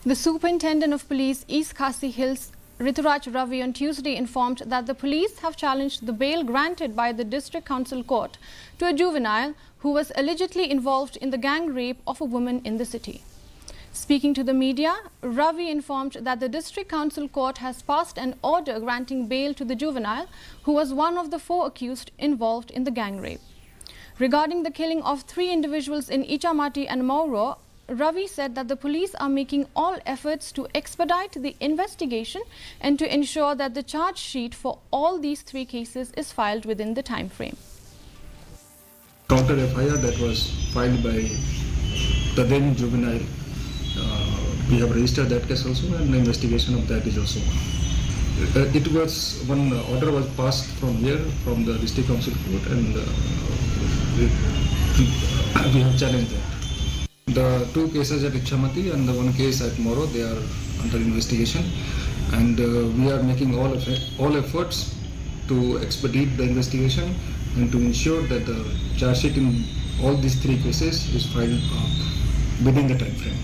The Superintendent of Police East Khasi Hills, Rituraj Ravi, on Tuesday informed that the police have challenged the bail granted by the District Council Court to a juvenile who was allegedly involved in the gang rape of a woman in the city. Speaking to the media, Ravi informed that the District Council Court has passed an order granting bail to the juvenile who was one of the 4 accused involved in the gang rape. Regarding the killing of 3 individuals in Ichamati and Mauro, Ravi said that the police are making all efforts to expedite the investigation and to ensure that the charge sheet for all these 3 cases is filed within the time frame. Counter FIR that was filed by the then juvenile, we have registered that case also, and the investigation of that is also. It was one order was passed from here, from the District Council Court, and we have challenged that. The 2 cases at Ichamati and the 1 case at Moro, they are under investigation, and we are making all efforts to expedite the investigation and to ensure that the charge sheet in all these 3 cases is filed within the time frame.